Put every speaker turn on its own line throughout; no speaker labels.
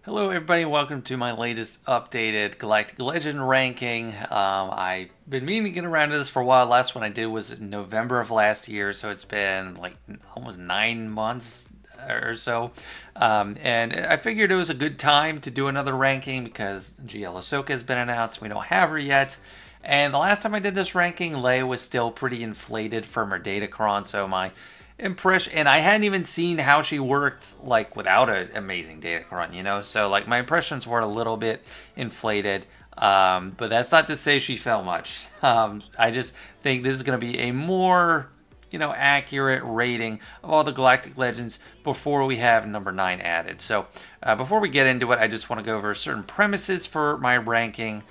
Hello everybody, welcome to my latest updated Galactic Legend ranking. I've been meaning to get around to this for a while. Last one I did was in November of last year, so it's been like almost 9 months or so. And I figured it was a good time to do another ranking because GL Ahsoka has been announced. We don't have her yet. And the last time I did this ranking, Leia was still pretty inflated from her datacron, so my impression, and I hadn't even seen how she worked like without an amazing datacron, so like my impressions were a little bit inflated. But that's not to say she fell much. I just think this is going to be a more accurate rating of all the Galactic Legends before we have number 9 added. So before we get into it, I just want to go over certain premises for my ranking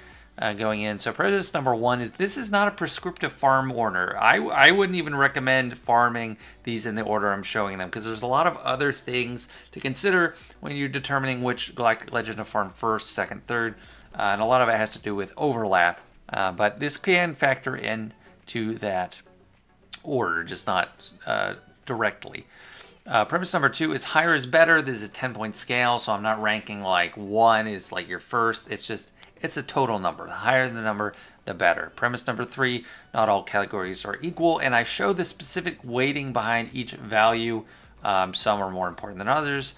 going in. So premise number 1 is this is not a prescriptive farm order. I wouldn't even recommend farming these in the order I'm showing them because there's a lot of other things to consider when you're determining which Galactic Legend to farm first, second, third, and a lot of it has to do with overlap. But this can factor into that order, just not directly. Premise number 2 is higher is better. This is a 10-point scale, so I'm not ranking like 1 is like your first. It's a total number. The higher the number, the better. Premise number 3, not all categories are equal, and I show the specific weighting behind each value. Some are more important than others.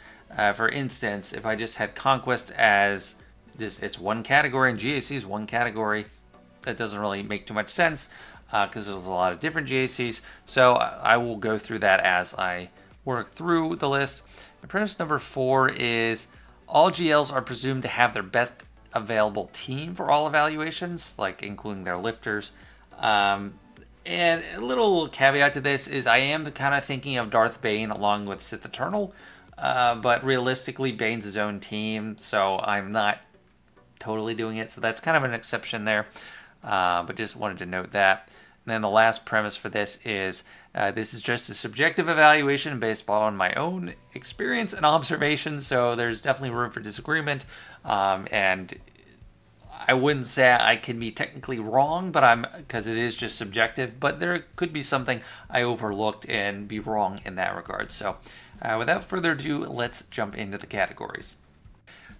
For instance, if I just had Conquest as it's one category and GAC is one category, that doesn't really make too much sense because there's a lot of different GACs. So I will go through that as I work through the list. And premise number 4 is all GLs are presumed to have their best available team for all evaluations, like including their lifters. And a little caveat to this is I am kind of thinking of Darth Bane along with Sith Eternal, but realistically Bane's his own team, so I'm not totally doing it. So that's kind of an exception there, but just wanted to note that. And then the last premise for this is just a subjective evaluation based on my own experience and observations, so there's definitely room for disagreement. And I wouldn't say I can be technically wrong, but because it is just subjective, but there could be something I overlooked and be wrong in that regard. So without further ado, let's jump into the categories.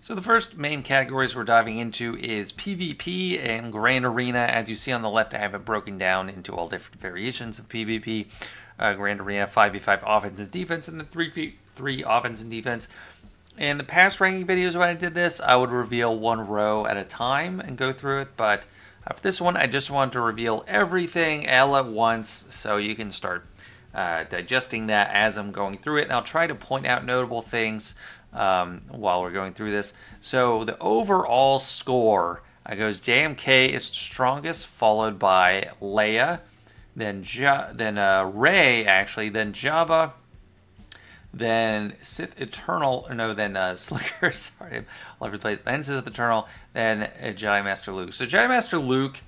So the first main categories we're diving into is PvP and Grand Arena. As you see on the left, I have it broken down into all different variations of PvP. Grand Arena, 5v5 offense and defense, and then 3v3 offense and defense. In the past ranking videos when I did this, I would reveal one row at a time and go through it, but for this one, I just wanted to reveal everything all at once so you can start digesting that as I'm going through it, and I'll try to point out notable things while we're going through this. So the overall score goes JMK is strongest, followed by Leia, then Rey, actually, then Jabba, then Sith Eternal, then Slicker, sorry, all over the place, then Sith Eternal, then Jedi Master Luke. So Jedi Master Luke,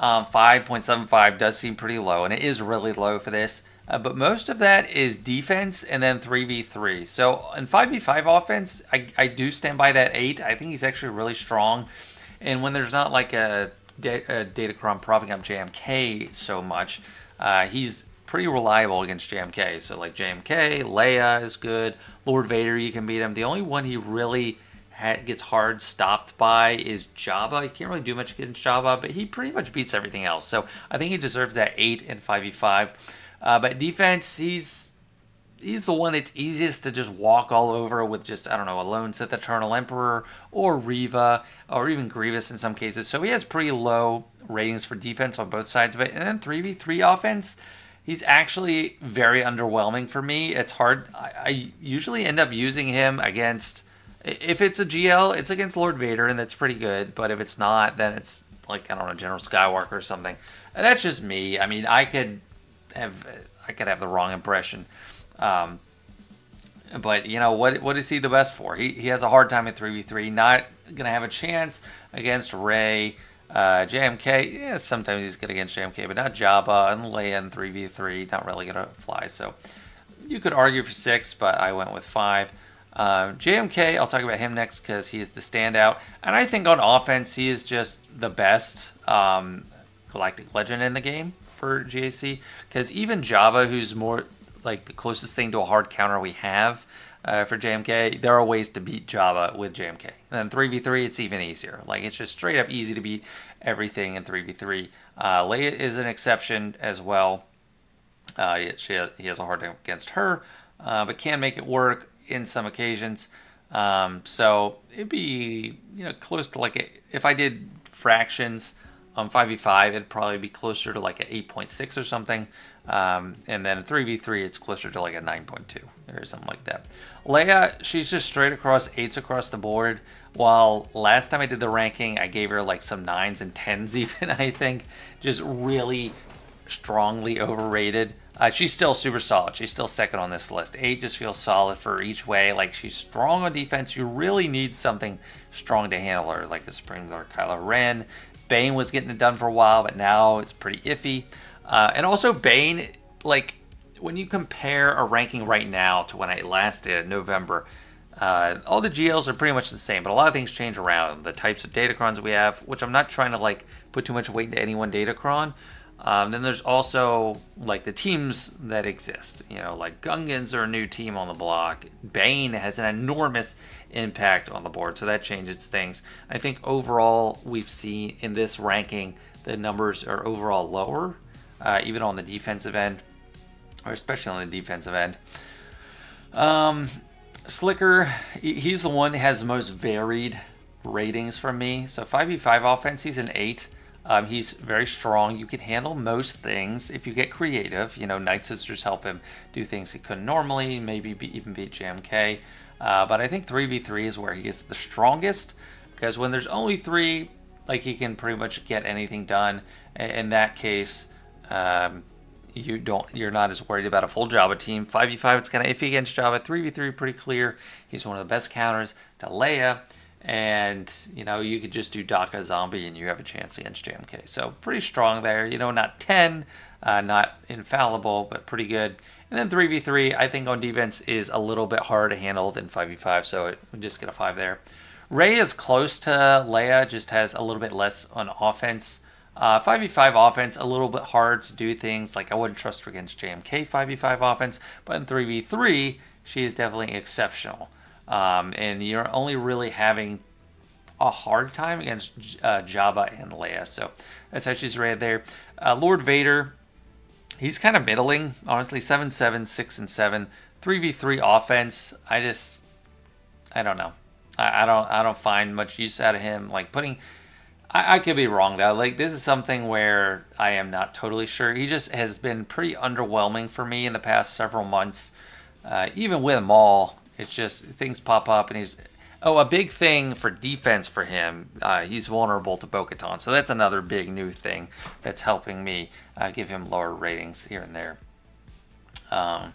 5.75 does seem pretty low, and it is really low for this. But most of that is defense and then 3v3. So in 5v5 offense, I do stand by that 8. I think he's actually really strong. And when there's not like a datacron propping up JMK so much, he's pretty reliable against JMK. So like JMK, Leia is good. Lord Vader, you can beat him. The only one he really gets hard stopped by is Jabba. You can't really do much against Jabba, but he pretty much beats everything else. So I think he deserves that 8 in 5v5. But defense, he's the one that's easiest to just walk all over with just, I don't know, a lone Sith Eternal Emperor or Reva or even Grievous in some cases. So he has pretty low ratings for defense on both sides of it. And then 3v3 offense, he's actually very underwhelming for me. It's hard. I usually end up using him against, if it's a GL, it's against Lord Vader, and that's pretty good. But if it's not, then it's like, I don't know, General Skywalker or something. And that's just me. I mean, I could have the wrong impression, but what is he the best for? He has a hard time at 3v3, not gonna have a chance against Rey. JMK, yeah, sometimes he's good against JMK, but not Jabba and Leia in 3v3, not really gonna fly. So you could argue for 6, but I went with 5. JMK, I'll talk about him next because he is the standout, and I think on offense he is just the best Galactic Legend in the game for GAC, because even Java, who's more like the closest thing to a hard counter we have, for JMK, there are ways to beat Java with JMK. And then 3v3, it's even easier. Like, it's just straight up easy to beat everything in 3v3. Leia is an exception as well. He has a hard time against her, but can make it work in some occasions. So it'd be, close to like if I did fractions on 5v5, it'd probably be closer to like an 8.6 or something. And then 3v3, it's closer to like a 9.2 or something like that. Leia, she's just straight across 8s across the board. While last time I did the ranking, I gave her like some 9s and 10s even, I think. Just really strongly overrated. She's still super solid. She's still second on this list. 8 just feels solid for each way. Like, she's strong on defense. You really need something strong to handle her, like a Supreme Lord Kylo Ren. Bane was getting it done for a while, but now it's pretty iffy. And also Bane, like, when you compare a ranking right now to when I last did in November, all the GLs are pretty much the same, but a lot of things change around. The types of datacrons we have, which I'm not trying to, like, put too much weight into any one datacron. Then there's also like the teams that exist, like Gungans are a new team on the block. Bane has an enormous impact on the board, so that changes things. I think overall we've seen in this ranking the numbers are overall lower, even on the defensive end, or especially on the defensive end. Slicker, he's the one that has the most varied ratings from me. So 5v5 offense, he's an 8. He's very strong. You can handle most things if you get creative. Night Sisters help him do things he couldn't normally, maybe even beat JMK. But I think 3v3 is where he is the strongest, because when there's only 3, like, he can pretty much get anything done. In that case, you're not as worried about a full Java team. 5v5, it's kind of iffy against Java. 3v3, pretty clear. He's one of the best counters to Leia. And, you could just do Daka Zombie and you have a chance against JMK. So pretty strong there. Not 10, not infallible, but pretty good. And then 3v3, I think on defense is a little bit harder to handle than 5v5. So we just get a 5 there. Rey is close to Leia, just has a little bit less on offense. 5v5 offense, a little bit hard to do things. Like, I wouldn't trust her against JMK 5v5 offense. But in 3v3, she is definitely exceptional. And you're only really having a hard time against Jabba and Leia. So that's how she's rated there. Lord Vader, he's kind of middling, honestly. 7, 7, 6, and 7. 3v3 offense, I don't know. I don't find much use out of him. Like, I could be wrong though. Like, this is something where I am not totally sure. He just has been pretty underwhelming for me in the past several months. Even with Maul, it's just things pop up, and he's a big thing for defense for him. He's vulnerable to Bo-Katan, so that's another big new thing that's helping me give him lower ratings here and there. And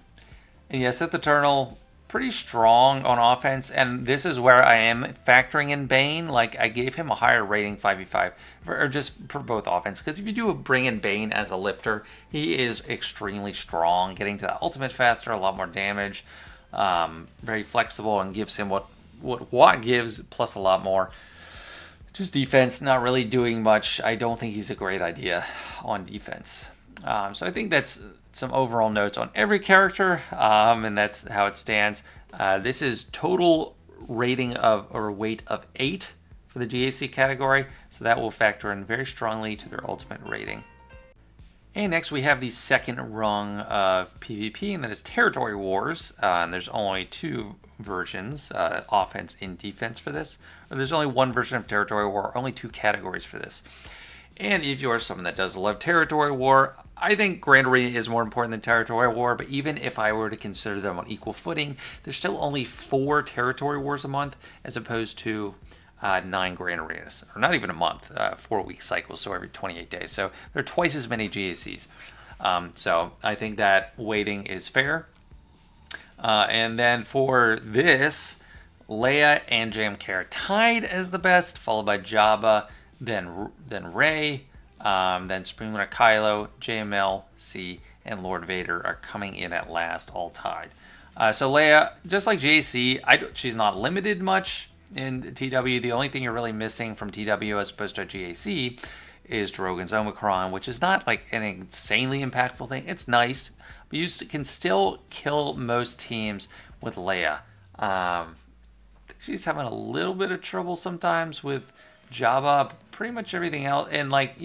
yeah, Sith Eternal, pretty strong on offense, and this is where I am factoring in Bane. Like, I gave him a higher rating 5v5, or just for both offense, because if you do bring in Bane as a lifter, he is extremely strong, getting to the ultimate faster, a lot more damage. Very flexible, and gives him what Watt gives plus a lot more. Just defense, not really doing much. I don't think he's a great idea on defense. So I think that's some overall notes on every character, and that's how it stands. This is total rating or weight of 8 for the GAC category, so that will factor in very strongly to their ultimate rating. And next we have the second rung of PvP, and that is Territory Wars. And there's only 2 versions, offense and defense for this. Or there's only 1 version of Territory War, only 2 categories for this. And if you are someone that does love Territory War, I think Grand Arena is more important than Territory War, but even if I were to consider them on equal footing, there's still only 4 Territory Wars a month, as opposed to 9 Grand Arenas, or not even a month, 4-week cycles, so every 28 days. So there are twice as many GACs. So I think that weighting is fair. And then for this, Leia and JMK are tied as the best, followed by Jabba, then Rey, then Supreme Lord Kylo, JML, C, and Lord Vader are coming in at last, all tied. So Leia, just like JC, she's not limited much in TW. The only thing you're really missing from TW as opposed to GAC is Drogon's Omicron, which is not like an insanely impactful thing. It's nice, but you can still kill most teams with Leia. She's having a little bit of trouble sometimes with Java, but pretty much everything else. And like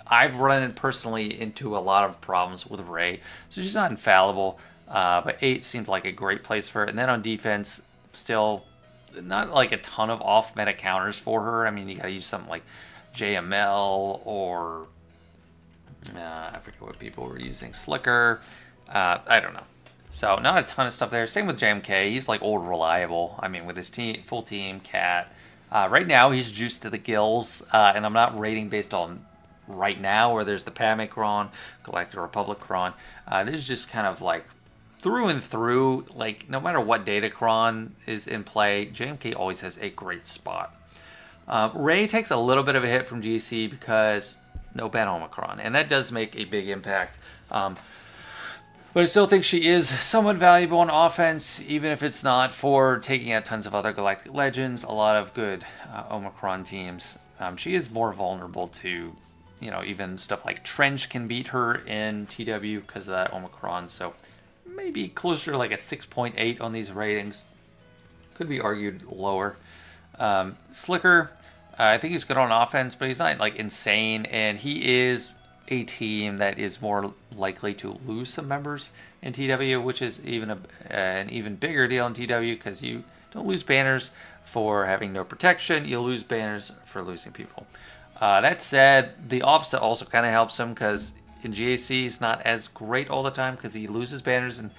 I've run it personally into a lot of problems with Ray, so she's not infallible. But 8 seemed like a great place for her. And then on defense, still not like a ton of off meta counters for her. I mean, you got to use something like JML or I forget what people were using, Slicker. I don't know. So not a ton of stuff there. Same with JMK. He's like old reliable. I mean, with his team, full team, Cat. Right now, he's juiced to the gills, and I'm not rating based on right now where there's the Pamicron, Galactic Republicron. This is just kind of like through and through. Like no matter what Datacron is in play, JMK always has a great spot. Ray takes a little bit of a hit from GC because no ban Omicron, and that does make a big impact. But I still think she is somewhat valuable on offense, even if it's not for taking out tons of other Galactic Legends, a lot of good Omicron teams. She is more vulnerable to, even stuff like Trench can beat her in TW because of that Omicron. So maybe closer to like a 6.8 on these ratings. Could be argued lower. Slicker, I think he's good on offense, but he's not like insane, and he is a team that is more likely to lose some members in TW, which is even an even bigger deal in TW because you don't lose banners for having no protection, you lose banners for losing people. That said, the opposite also kind of helps him because in GAC he's not as great all the time because he loses banners and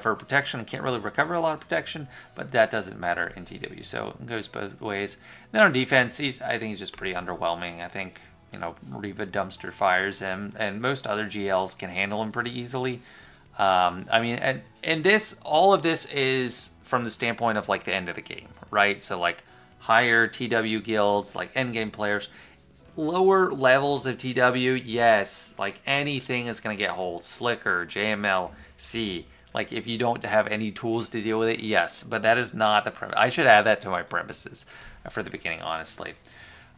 for protection can't really recover a lot of protection, but that doesn't matter in TW, so it goes both ways. Then on defense, I think he's just pretty underwhelming. I think Reva dumpster fires him, and most other GLs can handle him pretty easily. I mean, and all of this is from the standpoint of like the end of the game, right? So like higher TW guilds, like endgame players, lower levels of TW, yes, like anything is going to get hold. Slicker, JML, C. Like if you don't have any tools to deal with it, yes, but that is not the premise. I should add that to my premises for the beginning, honestly.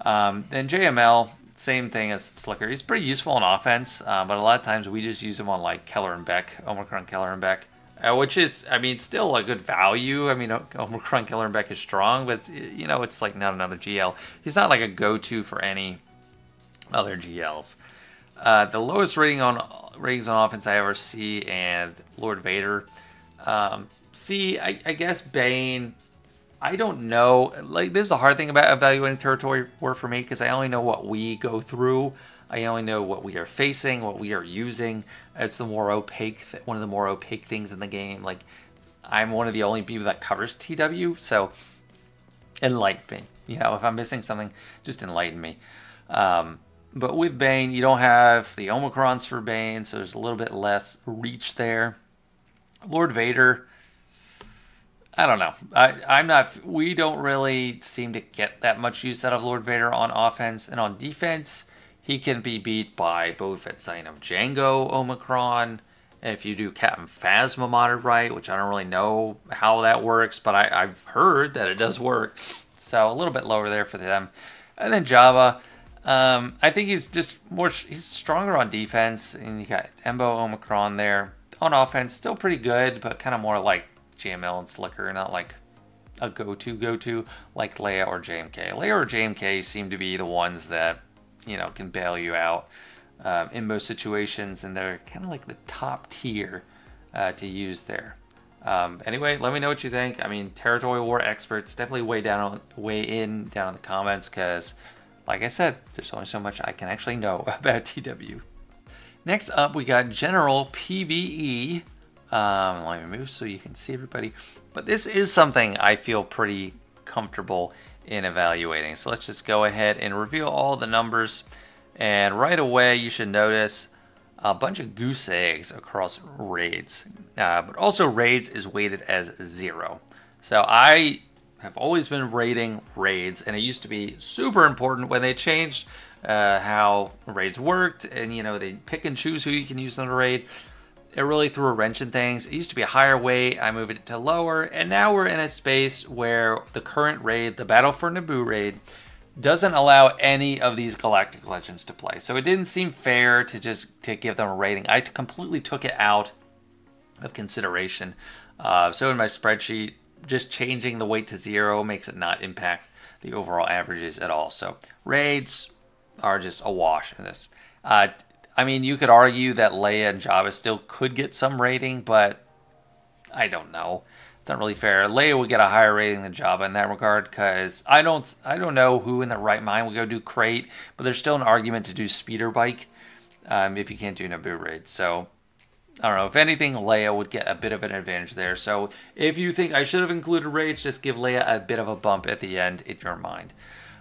Then JML, same thing as Slicker. He's pretty useful on offense, but a lot of times we just use him on like Keller and Beck, Omicron, Keller and Beck, which is, I mean, still a good value. I mean, Omicron, Keller and Beck is strong, but it's like not another GL. He's not like a go-to for any other GLs. The lowest ratings on offense I ever see, and Lord Vader. C, I guess Bane. I don't know. Like, this is a hard thing about evaluating territory war for me because I only know what we go through. I only know what we are facing, what we are using. It's the more opaque, one of the more opaque things in the game. Like, I'm one of the only people that covers TW, so enlighten me. If I'm missing something, just enlighten me. But with Bane, you don't have the Omicrons for Bane, so there's a little bit less reach there. Lord Vader, I don't know. We don't really seem to get that much use out of Lord Vader on offense. And on defense, he can be beat by both at sign of Django, Omicron, if you do Captain Phasma modded right, which I don't really know how that works, but I've heard that it does work. So a little bit lower there for them. And then Java, I think he's he's stronger on defense. And you got Embo, Omicron there. On offense, still pretty good, but kind of more like JML and Slicker, not like a go-to like Leia or JMK. Leia or JMK seem to be the ones that, can bail you out in most situations, and they're kind of like the top tier to use there. Anyway, let me know what you think. I mean, territory war experts, definitely weigh in down in the comments because, like I said, there's only so much I can actually know about TW. Next up, we got General PVE. Let me move so you can see everybody. But this is something I feel pretty comfortable in evaluating. So let's just go ahead and reveal all the numbers. And right away, you should notice a bunch of goose eggs across raids. But also raids is weighted as 0. So I have always been rating raids, and it used to be super important when they changed how raids worked, and they pick and choose who you can use in a raid. It really threw a wrench in things. It used to be a higher weight, I moved it to lower, and now we're in a space where the current raid, the Battle for Naboo raid, doesn't allow any of these Galactic Legends to play. So it didn't seem fair to give them a rating. I completely took it out of consideration. So in my spreadsheet, just changing the weight to 0 makes it not impact the overall averages at all. So raids are just a wash in this. I mean, you could argue that Leia and Jabba still could get some rating, but I don't know. It's not really fair. Leia would get a higher rating than Jabba in that regard, because I don't know who in their right mind would go do crate, but there's still an argument to do speeder bike if you can't do Naboo raid. So I don't know. If anything, Leia would get a bit of an advantage there. So if you think I should have included raids, just give Leia a bit of a bump at the end in your mind.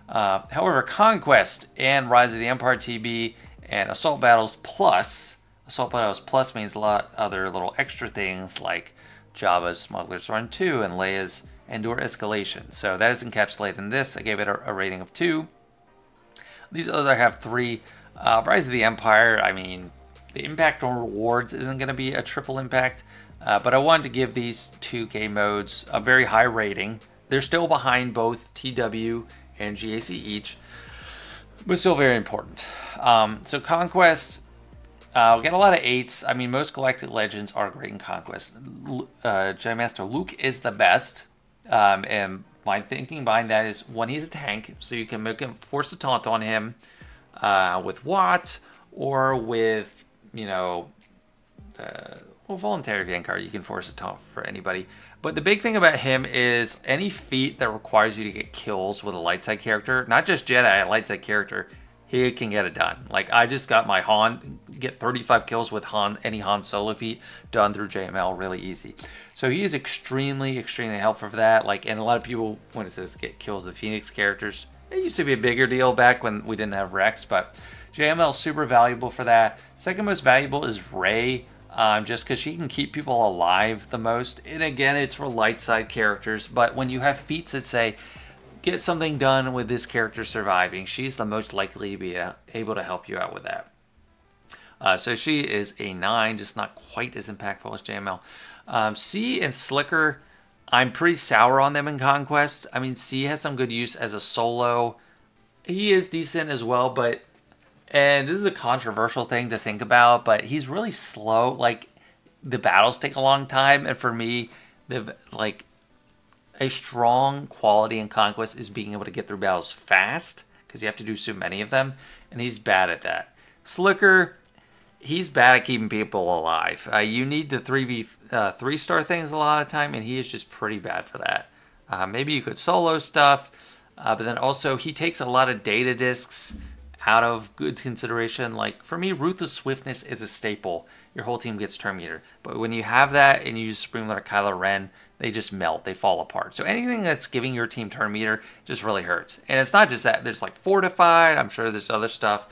However, Conquest and Rise of the Empire TB and Assault Battles Plus. Assault Battles Plus means a lot other little extra things like Jabba's Smuggler's Run 2 and Leia's Endor Escalation. So that is encapsulated in this. I gave it a rating of 2. These other have 3. Rise of the Empire, I mean, the impact on rewards isn't going to be a triple impact, but I wanted to give these 2 game modes a very high rating. They're still behind both TW and GAC each, but still very important. So Conquest, we get a lot of 8s. I mean, most Galactic Legends are great in Conquest. Jedi Master Luke is the best, and my thinking behind that is when he's a tank, so you can make him force a taunt on him with Watt or with, you know, voluntary Vanguard. You can force a taunt for anybody. But the big thing about him is any feat that requires you to get kills with a light side character, not just Jedi, a light side character, he can get it done. Like, I just got my Han, get 35 kills with any Han Solo feat done through JML really easy. So he is extremely, extremely helpful for that. Like, and a lot of people, when it says get kills with Phoenix characters, it used to be a bigger deal back when we didn't have Rex, but JML is super valuable for that. Second most valuable is Rey, just because she can keep people alive the most. And again, it's for light side characters, but when you have feats that say, get something done with this character surviving, she's the most likely to be able to help you out with that. So she is a 9, just not quite as impactful as JML. C and Slicker, I'm pretty sour on them in Conquest. I mean, C has some good use as a solo. He is decent as well, but, and this is a controversial thing to think about, but he's really slow. Like, the battles take a long time, and for me, like, a strong quality in Conquest is being able to get through battles fast, because you have to do so many of them, and he's bad at that. Slicker, he's bad at keeping people alive. You need the 3v3-star things a lot of the time, and he is just pretty bad for that. Maybe you could solo stuff, but then also he takes a lot of data discs out of good consideration. Like, for me, Ruthless Swiftness is a staple. Your whole team gets turn meter. But when you have that and you use Supreme Leader Kylo Ren, they just melt. They fall apart. So anything that's giving your team turn meter just really hurts. And it's not just that. There's like Fortified. I'm sure there's other stuff.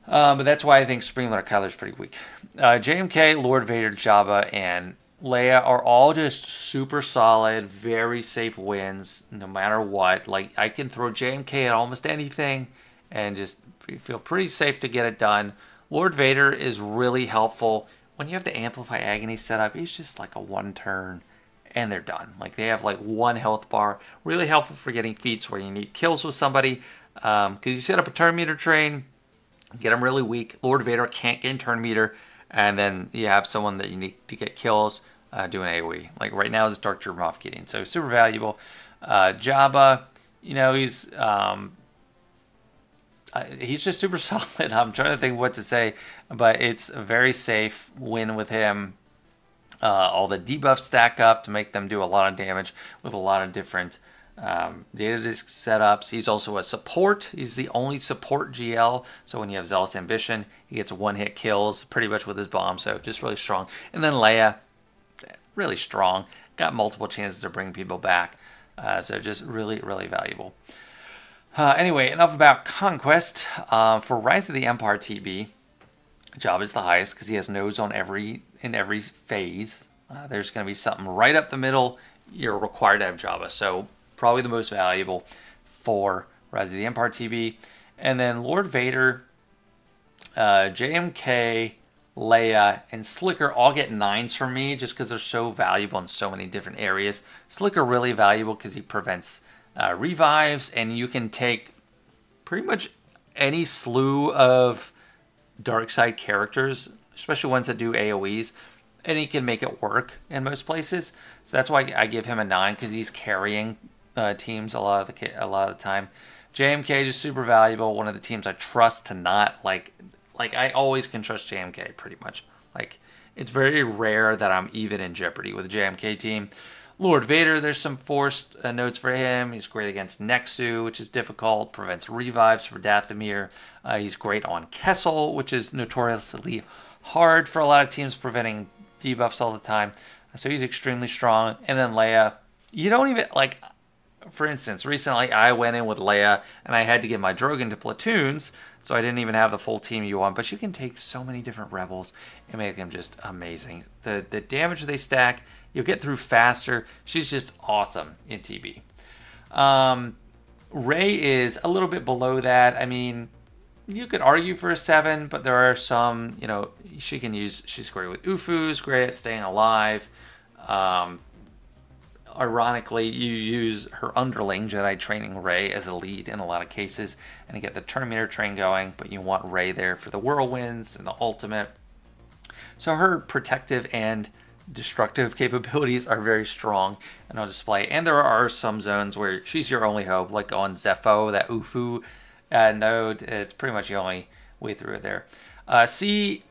But that's why I think Supreme Leader Kylo is pretty weak. JMK, Lord Vader, Jabba, and Leia are all just super solid, very safe wins no matter what. Like, I can throw JMK at almost anything and just feel pretty safe to get it done. Lord Vader is really helpful. When you have the Amplify Agony set up, he's just like a 1 turn and they're done. Like, they have like 1 health bar. Really helpful for getting feats where you need kills with somebody. Because you set up a turn meter train, get them really weak. Lord Vader can't gain turn meter. And then you have someone that you need to get kills doing AoE. Like right now is Dark Trooper Moff Gideon. So super valuable. Jabba, you know, he's just super solid. I'm trying to think what to say, but it's a very safe win with him. All the debuffs stack up to make them do a lot of damage with a lot of different data disk setups. He's also a support. He's the only support GL. So when you have Zealous Ambition, he gets 1-hit kills pretty much with his bomb. So just really strong. And then Leia, really strong. Got multiple chances to bring people back. So just really, really valuable. Anyway, enough about Conquest. For Rise of the Empire TB, Jabba is the highest because he has nodes on in every phase. There's going to be something right up the middle. You're required to have Jabba, so probably the most valuable for Rise of the Empire TB. And then Lord Vader, JMK, Leia, and Slicker all get 9s from me just because they're so valuable in so many different areas. Slicker really valuable because he prevents revives, and you can take pretty much any slew of dark side characters, especially ones that do AoEs, and he can make it work in most places. So that's why I give him a 9, because he's carrying teams a lot of the time. JMK is super valuable. One of the teams I trust to not like I always can trust JMK pretty much. Like, it's very rare that I'm even in jeopardy with a JMK team. Lord Vader, there's some forced notes for him. He's great against Nexu, which is difficult. Prevents revives for Dathomir. He's great on Kessel, which is notoriously hard for a lot of teams, preventing debuffs all the time. So he's extremely strong. And then Leia, you don't even, like, for instance, recently I went in with Leia and I had to get my Drogon to platoons, so I didn't even have the full team you want. But you can take so many different rebels and make them just amazing. The damage they stack, you'll get through faster. She's just awesome in TB. Rey is a little bit below that. I mean, you could argue for a 7, but there are some, you know, she's great with Ufus, great at staying alive. Ironically, you use her underling Jedi training Rey as a lead in a lot of cases, and you get the Terminator train going, but you want Rey there for the whirlwinds and the ultimate. So her protective and destructive capabilities are very strong and on display. And there are some zones where she's your only hope, like on Zepho, that Ufu node. It's pretty much the only way through it there. C,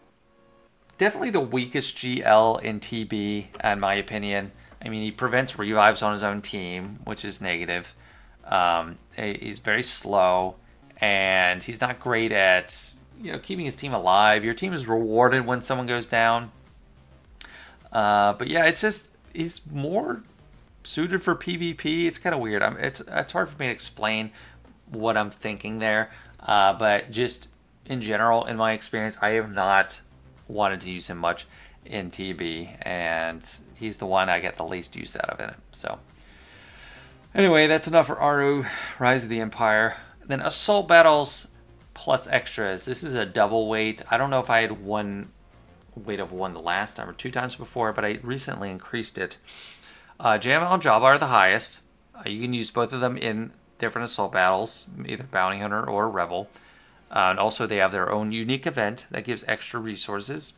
definitely the weakest GL in TB, in my opinion. I mean, he prevents revives on his own team, which is negative. He's very slow, and he's not great at, you know, keeping his team alive. Your team is rewarded when someone goes down. But yeah, it's just, he's more suited for PvP. It's kind of weird. It's hard for me to explain what I'm thinking there. But just in general, in my experience, I have not wanted to use him much in TB, and he's the one I get the least use out of in it. So anyway, that's enough for Aru, Rise of the Empire. Then Assault Battles plus extras. This is a double weight. I don't know if I had one weight of 1 the last time or 2 times before, but I recently increased it. JML and Jabba are the highest. You can use both of them in different assault battles, either Bounty Hunter or Rebel. And also they have their own unique event that gives extra resources.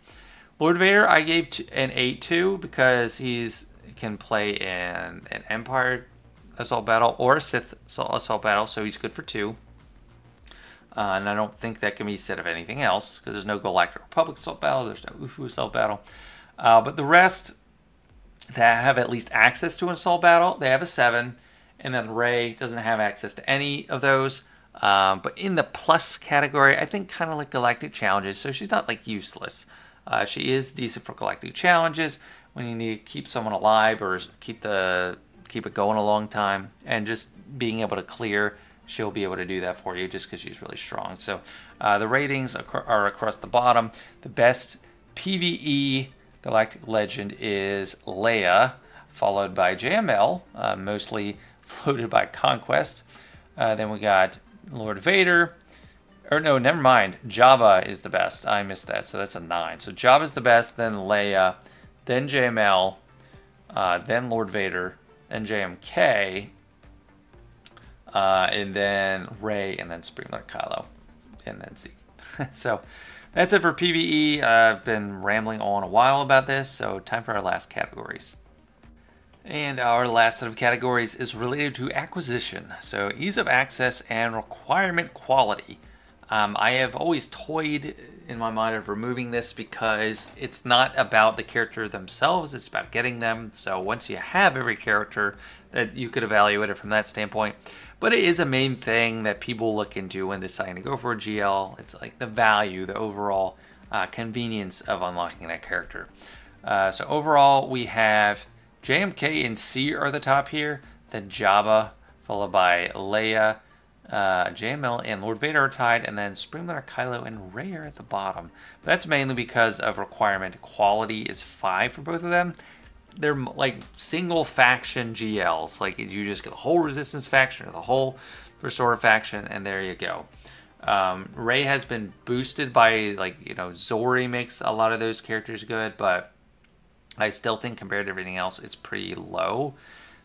Lord Vader I gave an 8 to, because he's can play in an Empire assault battle or a Sith assault battle, so he's good for 2. And I don't think that can be said of anything else, because there's no Galactic Republic assault battle, there's no Ufu assault battle. But the rest that have at least access to an assault battle, they have a 7. And then Rey doesn't have access to any of those. But in the plus category, I think kind of like Galactic Challenges, so she's not like useless. She is decent for Galactic Challenges when you need to keep someone alive or keep it going a long time, and just being able to clear, she'll be able to do that for you just because she's really strong. So the ratings are across the bottom. The best PVE Galactic Legend is Leia, followed by JML, mostly floated by Conquest. Then we got Lord Vader. Or no, never mind. Jabba is the best. I missed that, so that's a 9. So Jabba's the best, then Leia, then JML, then Lord Vader, then JMK, and then Rey, and then Springler Kylo, and then Z. So that's it for PvE. I've been rambling on a while about this, so time for our last categories. And our last set of categories is related to acquisition, so ease of access and requirement quality. I have always toyed in my mind of removing this because it's not about the character themselves, it's about getting them. So once you have every character, that you could evaluate it from that standpoint. But it is a main thing that people look into when deciding to go for a GL. It's like the value, the overall convenience of unlocking that character. So overall, we have JMK and C are the top here, then Jabba, followed by Leia, JML and Lord Vader are tied, and then Springler, Kylo, and Rey are at the bottom. But that's mainly because of requirement quality is 5 for both of them. They're like single faction GLs. Like you just get the whole Resistance faction or the whole First Order faction, and there you go. Rey has been boosted by, like, you know, Zori makes a lot of those characters good, but I still think compared to everything else, it's pretty low.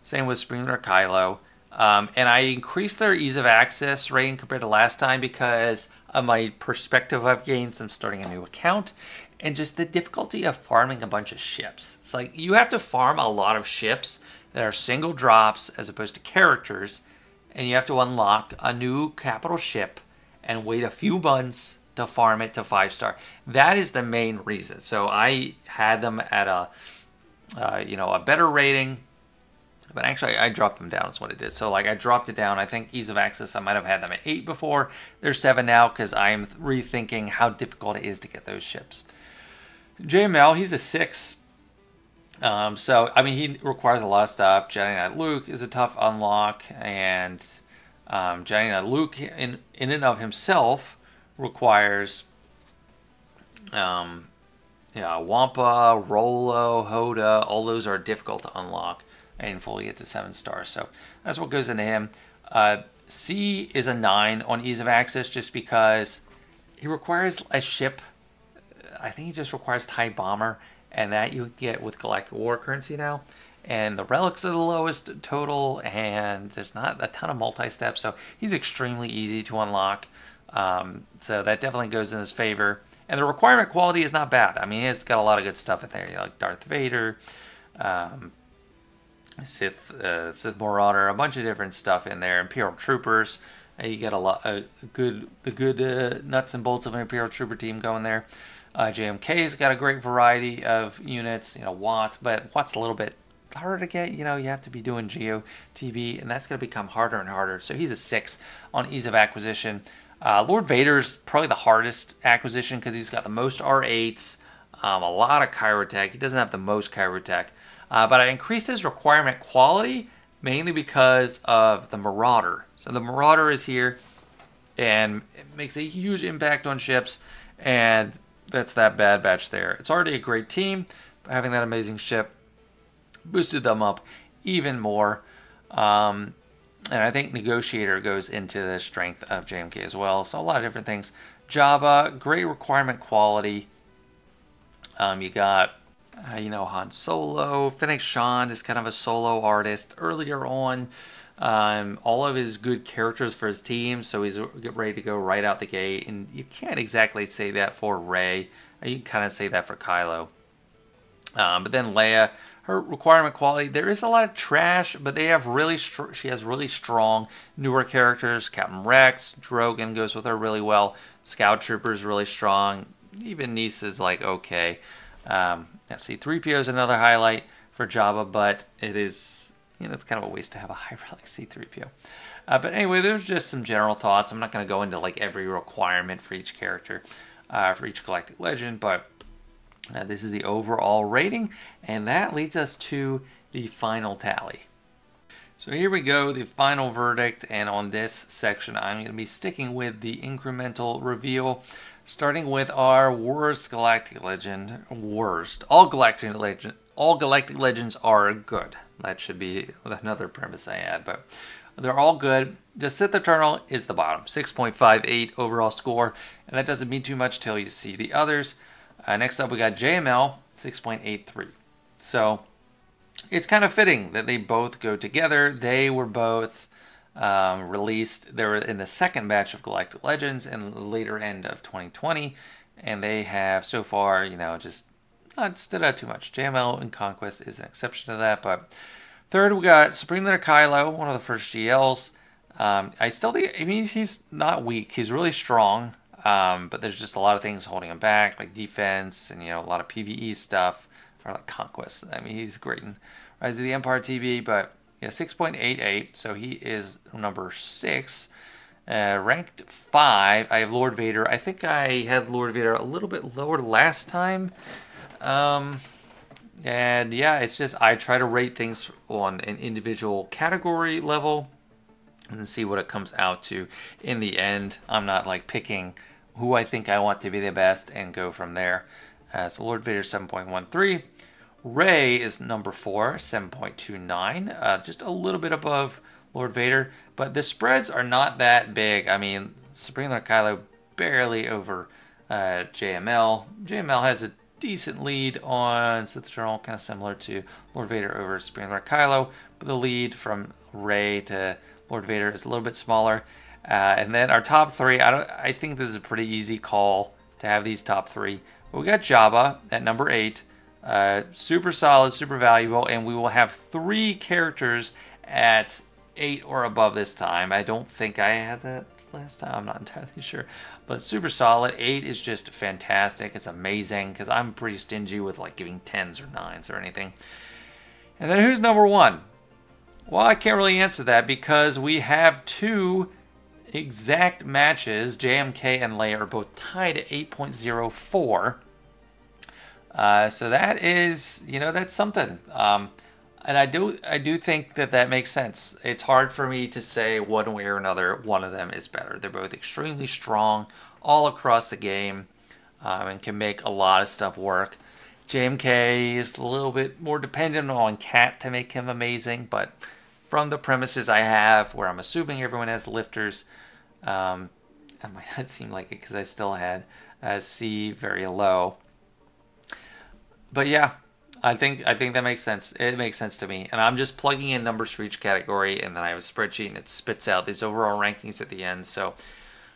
Same with Springler, Kylo. And I increased their ease of access rating compared to last time because of my perspective I've gained since starting a new account. and just the difficulty of farming a bunch of ships. It's like you have to farm a lot of ships that are single drops as opposed to characters, and you have to unlock a new capital ship and wait a few months to farm it to 5-star. That is the main reason. So I had them at a a better rating, but actually I dropped them down is what it did. So like I dropped it down. I think ease of access, I might have had them at 8 before. They're 7 now because I'm rethinking how difficult it is to get those ships. JML, he's a 6. So, I mean, he requires a lot of stuff. Jedi Knight Luke is a tough unlock, and Jedi Knight Luke in and of himself requires Wampa, Rolo, Hoda. All those are difficult to unlock and fully get to 7 stars. So that's what goes into him. C is a 9 on ease of access just because he requires a ship. I think he just requires TIE Bomber, and that you get with Galactic War currency now. And the relics are the lowest total, and there's not a ton of multi-steps, so he's extremely easy to unlock. So that definitely goes in his favor. And the requirement quality is not bad. I mean, it's got a lot of good stuff in there, like Darth Vader, Sith Marauder, a bunch of different stuff in there. Imperial Troopers, you get the good nuts and bolts of an Imperial Trooper team going there. JMK's got a great variety of units, Watt, but Watt's a little bit harder to get. You have to be doing Geo TB, and that's going to become harder and harder. So he's a 6 on ease of acquisition. Lord Vader's probably the hardest acquisition because he's got the most R8s, a lot of Chirotech. He doesn't have the most Chirotech, but I increased his requirement quality mainly because of the Marauder. So the Marauder is here, and it makes a huge impact on ships, and that's that Bad Batch there. It's already a great team, but having that amazing ship boosted them up even more. And I think Negotiator goes into the strength of JMK as well. So a lot of different things. Jabba, great requirement quality. You got, Han Solo. Fennec Shand is kind of a solo artist. Earlier on, all of his good characters for his team, so he's ready to go right out the gate. And you can't exactly say that for Rey. You can kind of say that for Kylo. But then Leia, her requirement quality, there is a lot of trash, but they have she has really strong newer characters. Captain Rex, Drogon goes with her really well. Scout Trooper's really strong. Even Nice is like okay. C-3PO is another highlight for Jabba, but it is, it's kind of a waste to have a high relic C-3PO. But anyway, there's just some general thoughts. I'm not going to go into like every requirement for each character, for each Galactic Legend, but this is the overall rating, and that leads us to the final tally. So here we go, the final verdict, and on this section I'm going to be sticking with the incremental reveal, starting with our worst Galactic Legend. Worst. All Galactic Legends are good. That should be another premise I add, but they're all good. The Sith Eternal is the bottom, 6.58 overall score, and that doesn't mean too much till you see the others. Next up, we got JML, 6.83. So it's kind of fitting that they both go together. They were both released. They were in the second batch of Galactic Legends in the later end of 2020, and they have so far, just not stood out too much. JML and Conquest is an exception to that, but third, we got Supreme Leader Kylo, one of the first GLs. I still think, he's not weak. He's really strong. But there's just a lot of things holding him back, like defense and, a lot of PVE stuff, or like Conquest. He's great in Rise of the Empire TV, but yeah, 6.88, so he is number 6. Ranked 5, I have Lord Vader. I think I had Lord Vader a little bit lower last time. And yeah, it's just, I try to rate things on an individual category level and see what it comes out to in the end. I'm not like picking who I think I want to be the best and go from there. So Lord Vader 7.13. Rey is number 4, 7.29. Just a little bit above Lord Vader, but the spreads are not that big. Supreme Leader Kylo barely over JML. JML has a decent lead on Sith Eternal, kind of similar to Lord Vader over Supreme Leader Kylo, but the lead from Rey to Lord Vader is a little bit smaller. And then our top 3, I think this is a pretty easy call to have these top three. But we got Jabba at number 8. Super solid, super valuable, and we will have 3 characters at 8 or above this time. I don't think I had that last time. I'm not entirely sure. But super solid. 8 is just fantastic. It's amazing because I'm pretty stingy with like giving 10s or 9s or anything. And then who's number 1? Well, I can't really answer that because we have 2 exact matches. JMK and Leia are both tied at 8.04. So that is, that's something. And I do think that makes sense. It's hard for me to say one way or another one of them is better. They're both extremely strong all across the game, and can make a lot of stuff work. JMK is a little bit more dependent on Cat to make him amazing, but from the premises I have, where I'm assuming everyone has lifters, I might not seem like it because I still had C very low. But yeah, I think that makes sense. It makes sense to me. And I'm just plugging in numbers for each category, and then I have a spreadsheet, and it spits out these overall rankings at the end. So,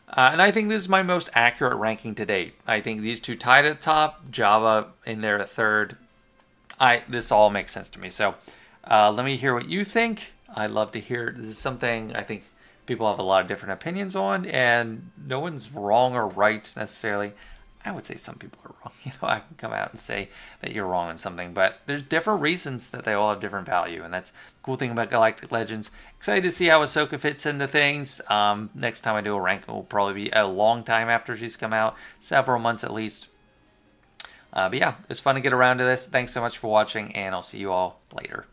and I think this is my most accurate ranking to date. I think these 2 tied at the top, Java in there at 3rd. This all makes sense to me. So, let me hear what you think. I'd love to hear. This is something I think people have a lot of different opinions on, and no one's wrong or right necessarily. I would say some people are wrong. I can come out and say that you're wrong on something, but there's different reasons that they all have different value, and that's the cool thing about Galactic Legends. Excited to see how Ahsoka fits into things. Next time I do a rank, it will probably be a long time after she's come out, several months at least. But yeah, it was fun to get around to this. Thanks so much for watching, and I'll see you all later.